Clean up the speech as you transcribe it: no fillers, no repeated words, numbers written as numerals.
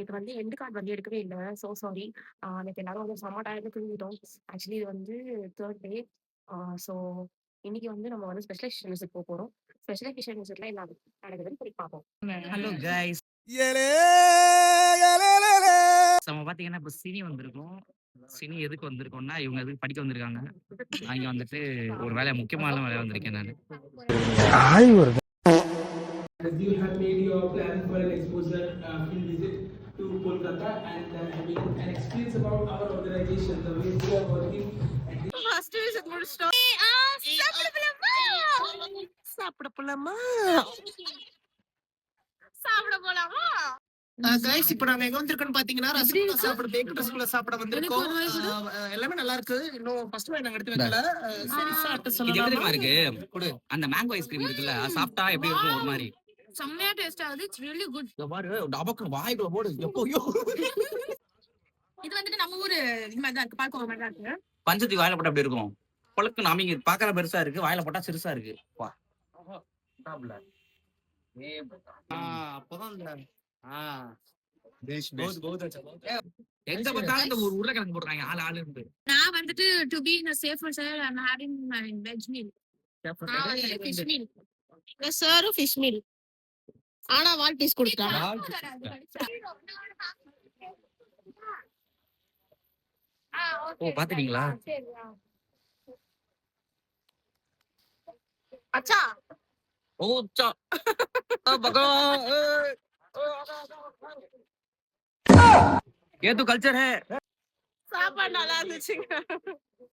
இது வந்து end card வந்து எடுக்கவே இல்ல. So sorry. நேத்து எல்லாரும் வந்து செம்ம டயர்ட்ல தூங்கிட்டோம். ஆக்சுவலி இது வந்து 3 டே. ஸோ இன்னைக்கு வந்து நம்ம வந்து ஸ்பெஷலைசேஷன் விசிட் போறோம். ஸ்பெஷலைசேஷன் விசிட்ல என்ன நடக்குதுன்னு போய் பார்ப்போம். ஹலோ கைஸ், ஏலே ஏலேலேலே. நம்ம பாத்தீங்கன்னா இப்போ சினி வந்திருக்கோம். சினி எதுக்கு வந்திருக்கோம்னா, இவங்க எதுக்கு படிக்க வந்திருக்காங்க. நான் இங்க வந்துட்டு ஒரு முக்கியமான வேலை வந்திருக்கேன் நான். As you have made your plan for an exposure field visit to Kolkata and having an experience about our organization, the way we are working. First visit முடிச்சிட்டோம். சாப்பிட போலாமா? சாப்பிட போலாமா? கைஸ், இப்போ நாங்க எங்க வந்திருக்கோம்னு பாத்தீங்கன்னா ரசகுல்லா சாப்பிட பேக்கரி ரசகுல்லா சாப்பிட வந்திருக்கோம். எல்லாமே நல்லா இருக்கு. இன்னும் ஃபர்ஸ்ட் வாய் நாங்க எடுத்து வைக்கல. சரி சாப்பிட்டு இது எப்படி தெரியுமா சொல்லலாம். இருக்கு? அந்த மேங்கோ ஐஸ்கிரீம் இருக்குல்ல, அது சாப்பிட்டா எப்படி இருக்கும் ஒரு மாதிரி. செம்மையா டேஸ்ட் ஆகுது. It's really good. இங்க பாரு, டபக்குன்னு வாய்க்குள்ள போடு. எப்போயோ இது வந்துட்டு நம்ம ஊரு இது மாதிரி தான் இருக்கு. பால்கோவா மாதிரி தான் இருக்கு. பஞ்சத்தி வாயில போட்டா எப்படி இருக்கும்? பொழுக்கு நாமிங்க பாக்குற பெருசா இருக்கு, வாயில போட்டா சிறுசா இருக்கு. வா அப்பதான் எங்க பார்த்தாலும் இந்த ஒரு உருளைக்கிழங்கு போடுறாங்க ஆள் ஆளு இருந்து. நான் வந்துட்டு to be in a safer side I'm having my veg meal. Fish meal. Yes sir, fish meal. ஆனா வால் பீஸ் கொடுத்துட்டாங்க. ஓ பாத்துட்டீங்களா? அச்சா ஓ சா भगवान ये तो कल्चर है. சாப்பாடு நல்லா இருந்துச்சுங்க.